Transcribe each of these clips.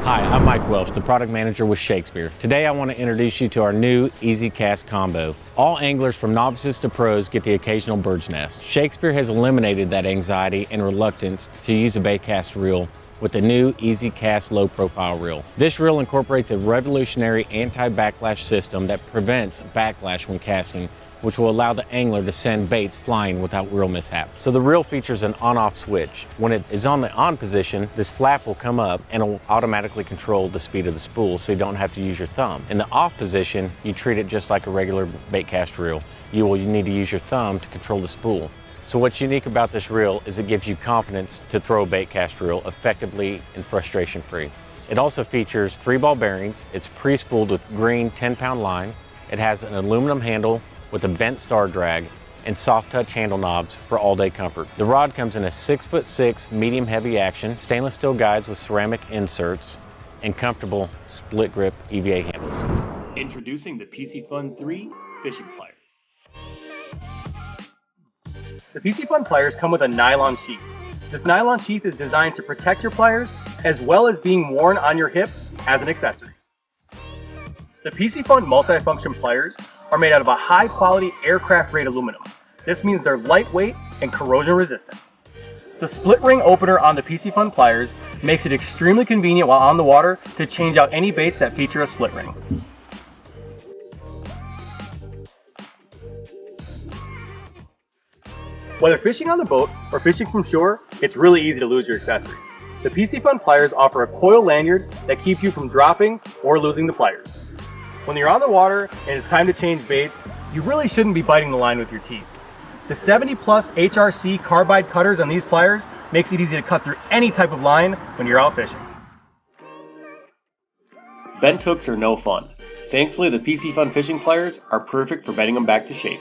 Hi, I'm Mike Welch, the product manager with Shakespeare. Today I want to introduce you to our new Easy Cast combo. All anglers from novices to pros get the occasional bird's nest. Shakespeare has eliminated that anxiety and reluctance to use a bait cast reel with the new Easy Cast low profile reel. This reel incorporates a revolutionary anti-backlash system that prevents backlash when casting, which will allow the angler to send baits flying without reel mishap. So the reel features an on-off switch. When it is on the on position, this flap will come up and it will automatically control the speed of the spool so you don't have to use your thumb. In the off position, you treat it just like a regular bait cast reel. You need to use your thumb to control the spool. So what's unique about this reel is it gives you confidence to throw a bait cast reel effectively and frustration free. It also features 3-ball bearings. It's pre-spooled with green 10-pound line. It has an aluminum handle with a bent star drag and soft touch handle knobs for all-day comfort. The rod comes in a 6'6" medium heavy action, stainless steel guides with ceramic inserts, and comfortable split grip EVA handles. Introducing the Piske Phone 3 fishing pliers. The Piske Phone pliers come with a nylon sheath. This nylon sheath is designed to protect your pliers as well as being worn on your hip as an accessory. The Piske Phone multifunction pliers are made out of a high-quality aircraft-grade aluminum. This means they're lightweight and corrosion-resistant. The split ring opener on the Piske Phone pliers makes it extremely convenient while on the water to change out any baits that feature a split ring. Whether fishing on the boat or fishing from shore, it's really easy to lose your accessories. The Piske Phone pliers offer a coil lanyard that keeps you from dropping or losing the pliers. When you're on the water and it's time to change baits, you really shouldn't be biting the line with your teeth. The 70+ HRC carbide cutters on these pliers makes it easy to cut through any type of line when you're out fishing. Bent hooks are no fun. Thankfully, the Piske Phone fishing pliers are perfect for bending them back to shape.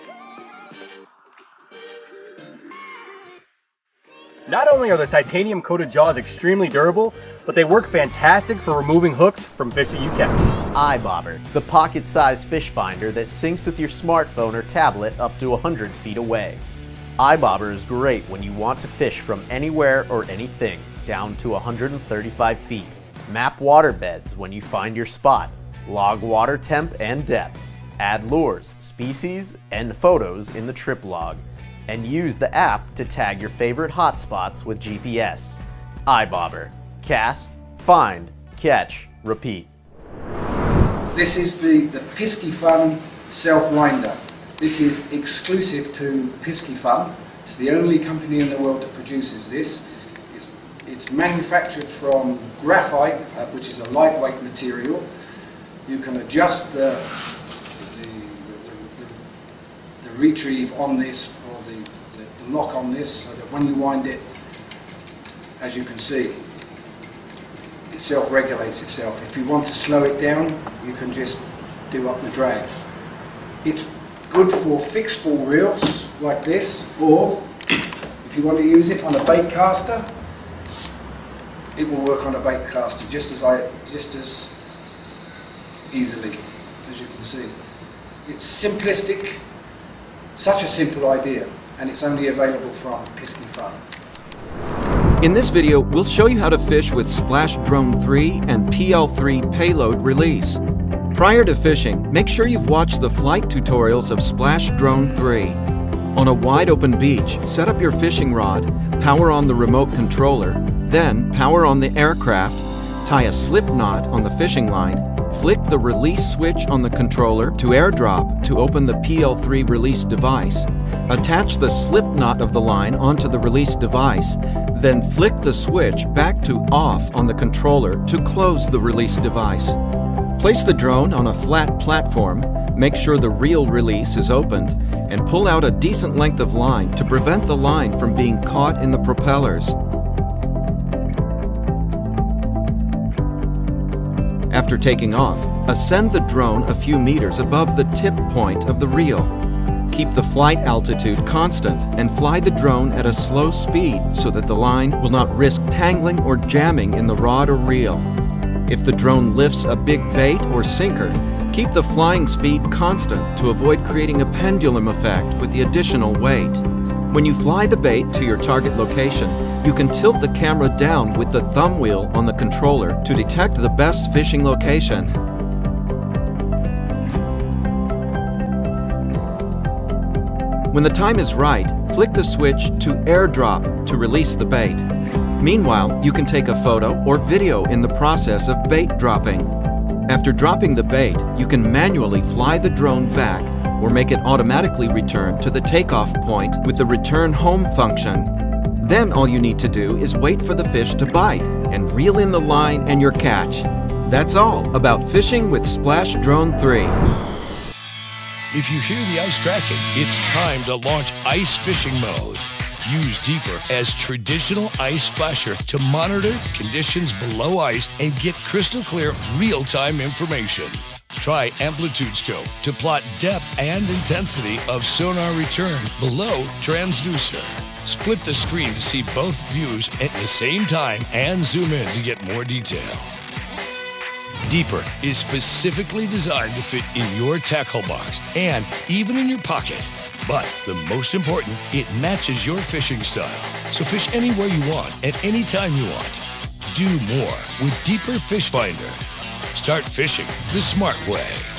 Not only are the titanium coated jaws extremely durable, but they work fantastic for removing hooks from fish that you catch. iBobber, the pocket-sized fish finder that syncs with your smartphone or tablet up to 100 feet away. iBobber is great when you want to fish from anywhere or anything, down to 135 feet. Map water beds when you find your spot. Log water temp and depth. Add lures, species, and photos in the trip log. And use the app to tag your favorite hotspots with GPS. iBobber. Cast, find, catch, repeat. This is the Piske Phone self-winder. This is exclusive to Piske Phone. It's the only company in the world that produces this. It's manufactured from graphite, which is a lightweight material. You can adjust the retrieve on this, or the lock on this, so that when you wind it, as you can see, it self-regulates itself. If you want to slow it down, you can just do up the drag. It's good for fixed spool reels like this, or if you want to use it on a bait caster, it will work on a bait caster just as easily, as you can see. It's simplistic, such a simple idea, and it's only available from Piske Phone. In this video, we'll show you how to fish with Splash Drone 3 and PL3 payload release. Prior to fishing, make sure you've watched the flight tutorials of Splash Drone 3. On a wide open beach, set up your fishing rod, power on the remote controller, then power on the aircraft, tie a slip knot on the fishing line, flick the release switch on the controller to airdrop to open the PL3 release device. Attach the slip knot of the line onto the release device, then flick the switch back to off on the controller to close the release device. Place the drone on a flat platform, make sure the reel release is opened, and pull out a decent length of line to prevent the line from being caught in the propellers. After taking off, ascend the drone a few meters above the tip point of the reel. Keep the flight altitude constant and fly the drone at a slow speed so that the line will not risk tangling or jamming in the rod or reel. If the drone lifts a big bait or sinker, keep the flying speed constant to avoid creating a pendulum effect with the additional weight. When you fly the bait to your target location, you can tilt the camera down with the thumb wheel on the controller to detect the best fishing location. When the time is right, flick the switch to airdrop to release the bait. Meanwhile, you can take a photo or video in the process of bait dropping. After dropping the bait, you can manually fly the drone back or make it automatically return to the takeoff point with the return home function. Then all you need to do is wait for the fish to bite and reel in the line and your catch. That's all about fishing with Splash Drone 3. If you hear the ice cracking, it's time to launch Ice Fishing Mode. Use Deeper as traditional ice flasher to monitor conditions below ice and get crystal clear real-time information. Try Amplitude Scope to plot depth and intensity of sonar return below transducer. Split the screen to see both views at the same time and zoom in to get more detail. Deeper is specifically designed to fit in your tackle box and even in your pocket. But the most important, it matches your fishing style. So fish anywhere you want, at any time you want. Do more with Deeper Fish Finder. Start fishing the smart way.